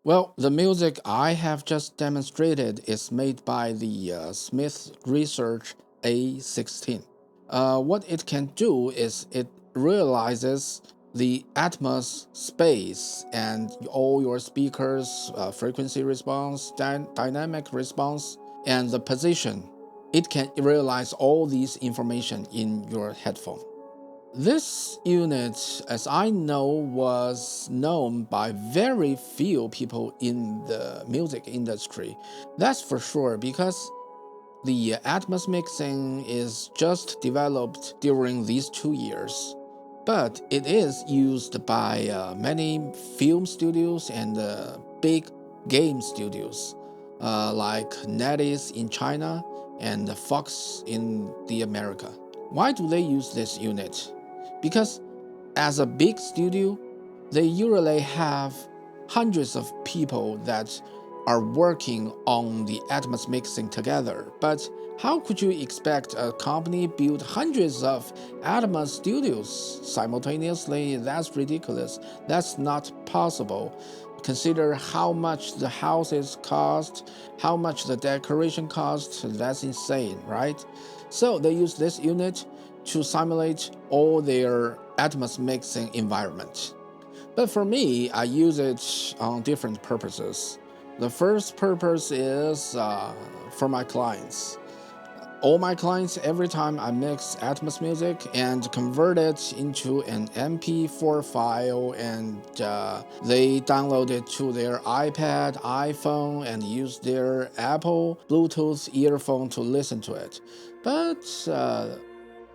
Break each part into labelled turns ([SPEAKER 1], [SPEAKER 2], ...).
[SPEAKER 1] Well, the music I have just demonstrated is made by the Smith Research A16. What it can do is it realizes the Atmos space and all your speakers, frequency response, dynamic response, and the position. It can realize all these information in your headphone. This unit, as I know, was known by very few people in the music industry. That's for sure, because the Atmos mixing is just developed during these 2 years. But it is used by many film studios and big game studios, like NetEase in China and Fox in the America. Why do they use this unit? Because as a big studio, they usually have hundreds of people that are working on the Atmos mixing together. But how could you expect a company build hundreds of Atmos studios simultaneously? That's ridiculous. That's not possible. Consider how much the houses cost, how much the decoration cost. That's insane, right? So they use this unit to simulate all their Atmos mixing environment. But for me, I use it on different purposes. The first purpose is for my clients. All my clients, every time I mix Atmos music and convert it into an MP4 file, and they download it to their iPad, iPhone, and use their Apple Bluetooth earphone to listen to it. But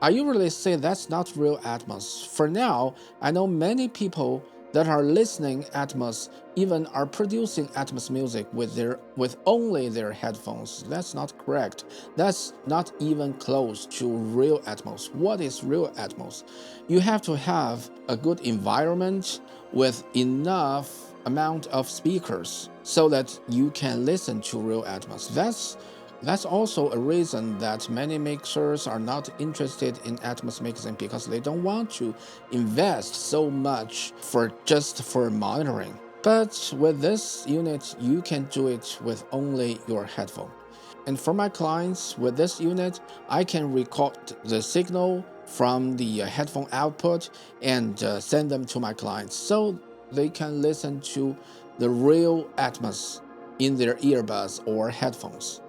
[SPEAKER 1] I usually say that's not real Atmos. For now, I know many people that are listening Atmos even are producing Atmos music with only their headphones. That's not correct. That's not even close to real Atmos. What is real Atmos? You have to have a good environment with enough amount of speakers so that you can listen to real Atmos. That's also a reason that many mixers are not interested in Atmos mixing, because they don't want to invest so much for monitoring. But with this unit, you can do it with only your headphone. And for my clients, with this unit, I can record the signal from the headphone output and send them to my clients so they can listen to the real Atmos in their earbuds or headphones.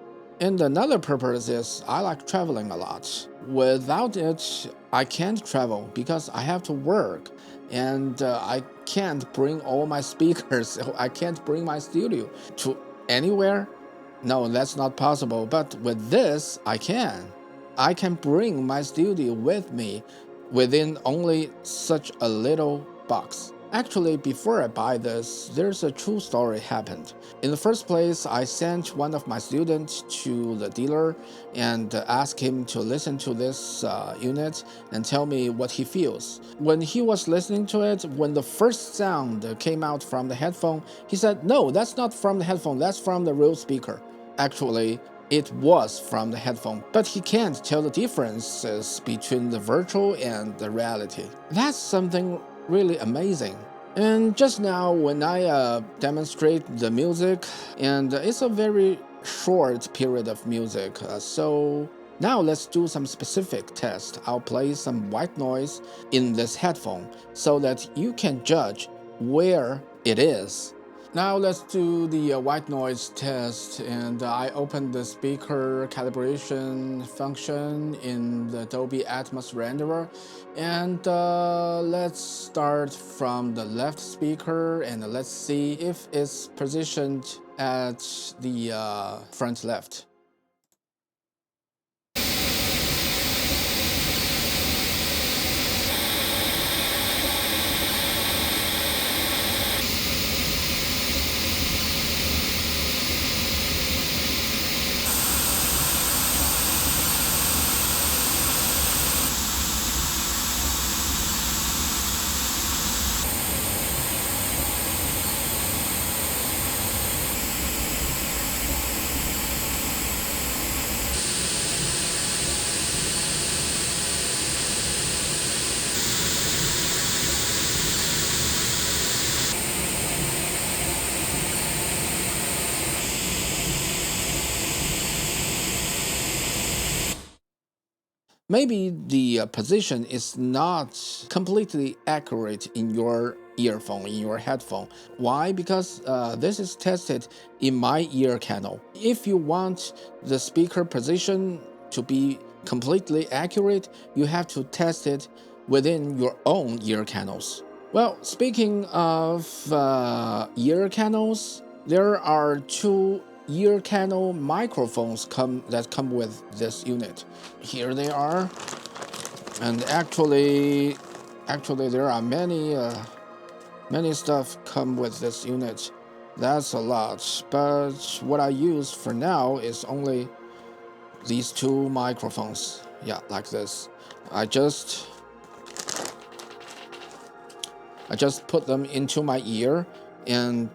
[SPEAKER 1] And another purpose is I like traveling a lot. Without it, I can't travel because I have to work, and I can't bring all my speakers. I can't bring my studio to anywhere. No, that's not possible. But with this, I can. I can bring my studio with me within only such a little box. Actually, before I buy this, there's a true story happened. In the first place, I sent one of my students to the dealer and asked him to listen to this unit and tell me what he feels. When he was listening to it, when the first sound came out from the headphone, he said, "No, that's not from the headphone, that's from the real speaker." Actually, it was from the headphone, but he can't tell the differences between the virtual and the reality. That's something really amazing. And just now, when I demonstrate the music, and it's a very short period of music, so now let's do some specific test. I'll play some white noise in this headphone so that you can judge where it is. Now let's do the white noise test, and I open the speaker calibration function in the Dolby Atmos renderer, and let's start from the left speaker, and let's see if it's positioned at the front left. Maybe the position is not completely accurate in your earphone, in your headphone. Why? Because this is tested in my ear canal. If you want the speaker position to be completely accurate, you have to test it within your own ear canals. Well, speaking of ear canals, there are two ear canal microphones that come with this unit. Here they are, and actually there are many stuff come with this unit. That's a lot, but what I use for now is only these two microphones. Yeah, like this. I just put them into my ear, and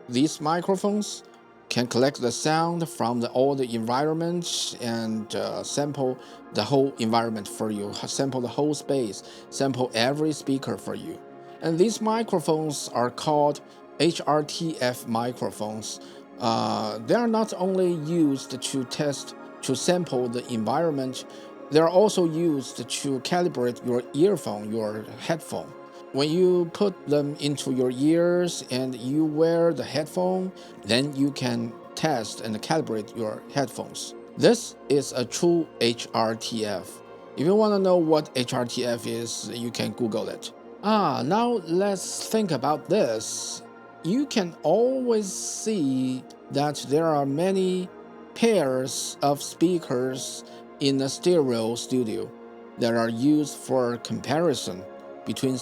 [SPEAKER 1] these microphones can collect the sound from all the environment and sample the whole environment for you, sample the whole space, sample every speaker for you. And these microphones are called HRTF microphones. They are not only used to sample the environment, they are also used to calibrate your earphone, your headphone. When you put them into your ears and you wear the headphone, then you can test and calibrate your headphones. This is a true HRTF. If you want to know what HRTF is, you can Google it. Now let's think about this. You can always see that there are many pairs of speakers in a stereo studio that are used for comparison between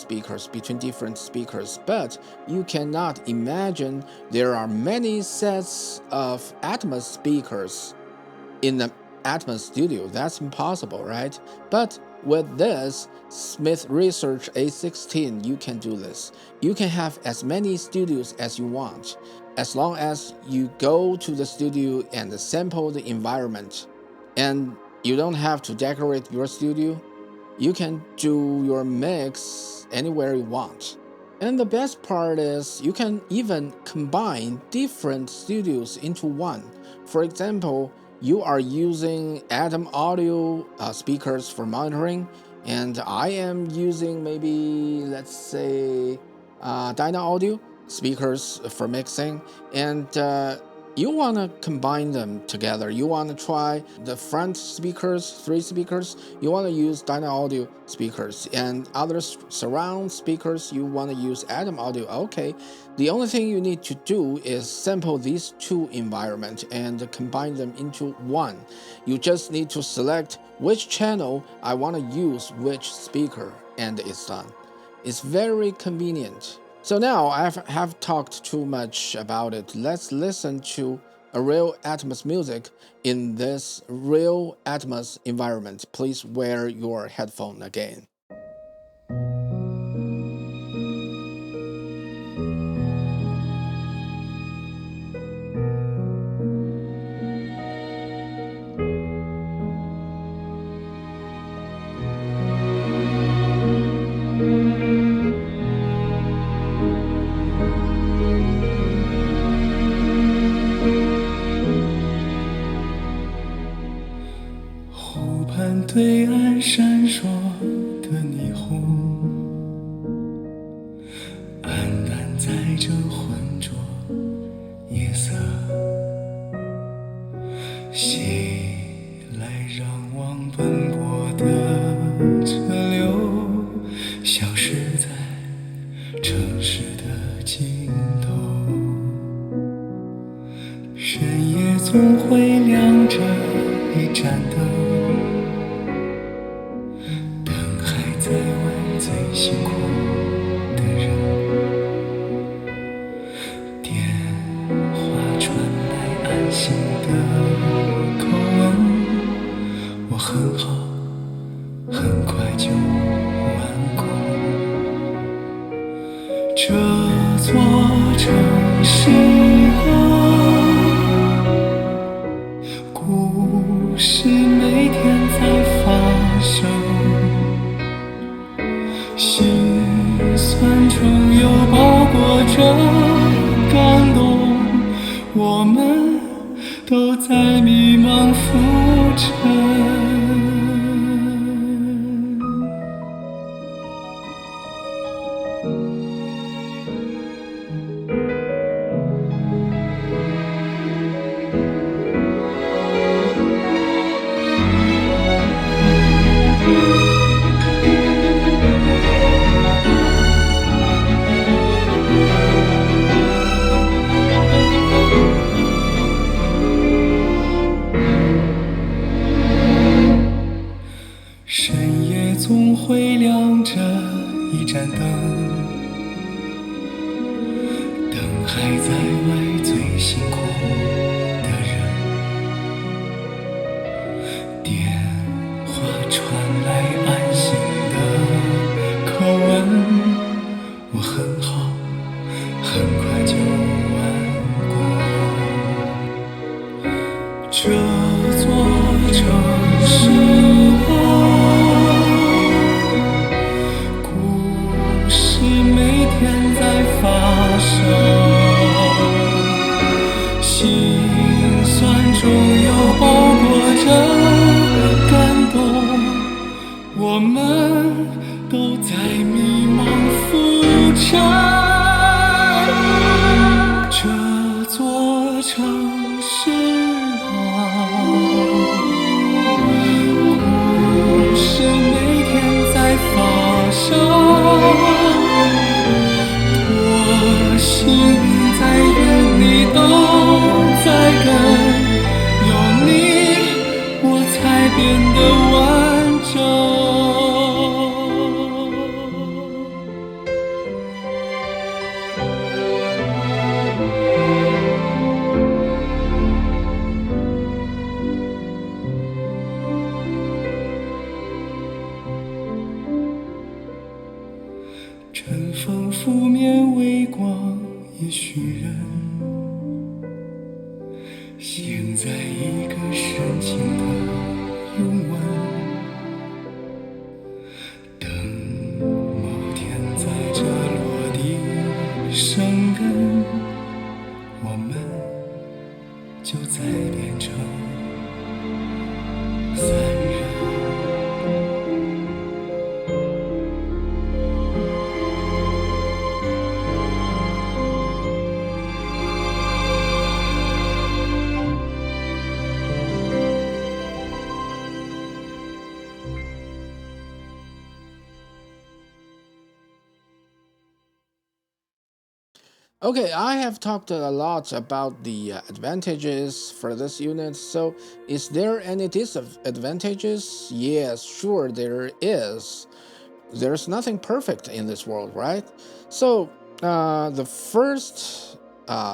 [SPEAKER 1] different speakers, but you cannot imagine there are many sets of Atmos speakers in the Atmos studio. That's impossible, right? But with this Smith Research A16, you can do this. You can have as many studios as you want, as long as you go to the studio and sample the environment. And you don't have to decorate your studio. You can do your mix anywhere you want. And the best part is you can even combine different studios into one. For example, you are using Atom Audio speakers for monitoring, and I am using maybe, let's say, Dyna Audio speakers for mixing, and you want to combine them together. You want to try the front speakers, 3 speakers. You want to use Dyna Audio speakers, and other surround speakers, you want to use Atom Audio. Okay, the only thing you need to do is sample these two environments and combine them into one. You just need to select which channel I want to use which speaker, and it's done. It's very convenient. So now I have talked too much about it. Let's listen to a real Atmos music in this real Atmos environment. Please wear your headphone again.
[SPEAKER 2] 对岸闪烁的霓虹，黯淡在这浑浊夜色。袭来让望奔波的车流，消失在城市的尽头。深夜总会亮着一盏灯。 在问最辛苦的人，电话传来安心的口吻，我很好，很快就完工。这座城市啊，故事每天在发生。 心酸中又包裹着感动，我们都在迷茫浮沉。还在为最辛苦的人。电话传来安心的口吻，我很好，很快就完过。这座城市啊，故事每天在发生。心酸中又包裹着感动，我们都在迷茫浮沉。这座城市啊，故事每天在发生。多幸运，在原地都在跟，有你，我才变得完整。尘封拂面微光也许人，现在一个深情的拥吻，等某天在这落地生根，我们就再变成三人。
[SPEAKER 1] Okay, I have talked a lot about the advantages for this unit. So, is there any disadvantages? Yes, sure, there is. There's nothing perfect in this world, right? So, the first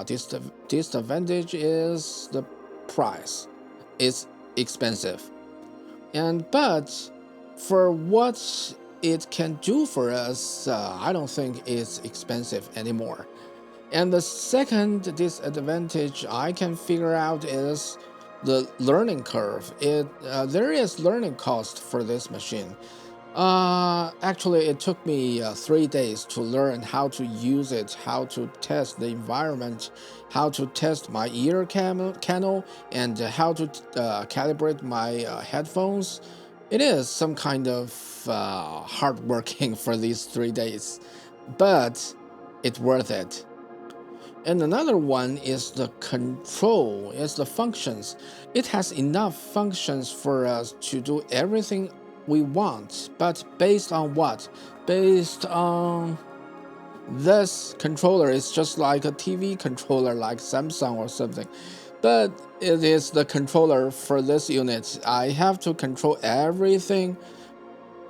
[SPEAKER 1] disadvantage is the price. It's expensive, and but for what it can do for us, I don't think it's expensive anymore. And the second disadvantage I can figure out is the learning curve. There is learning cost for this machine. Actually, it took me 3 days to learn how to use it, how to test the environment, how to test my ear canal, and how to calibrate my headphones. It is some kind of hard working for these 3 days, but it's worth it. And another one is the control, is the functions. It has enough functions for us to do everything we want, but based on what? Based on this controller is just like a TV controller like Samsung or something. But it is the controller for this unit. I have to control everything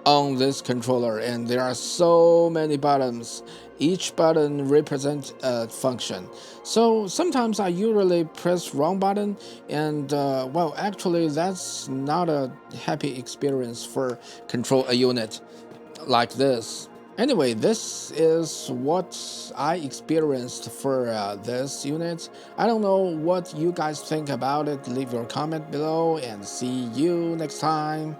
[SPEAKER 1] on this controller, and there are so many buttons. Each button represents a function. So sometimes I usually press wrong button, and well, actually that's not a happy experience for control a unit like this. Anyway, this is what I experienced for this unit. I don't know what you guys think about it. Leave your comment below and see you next time.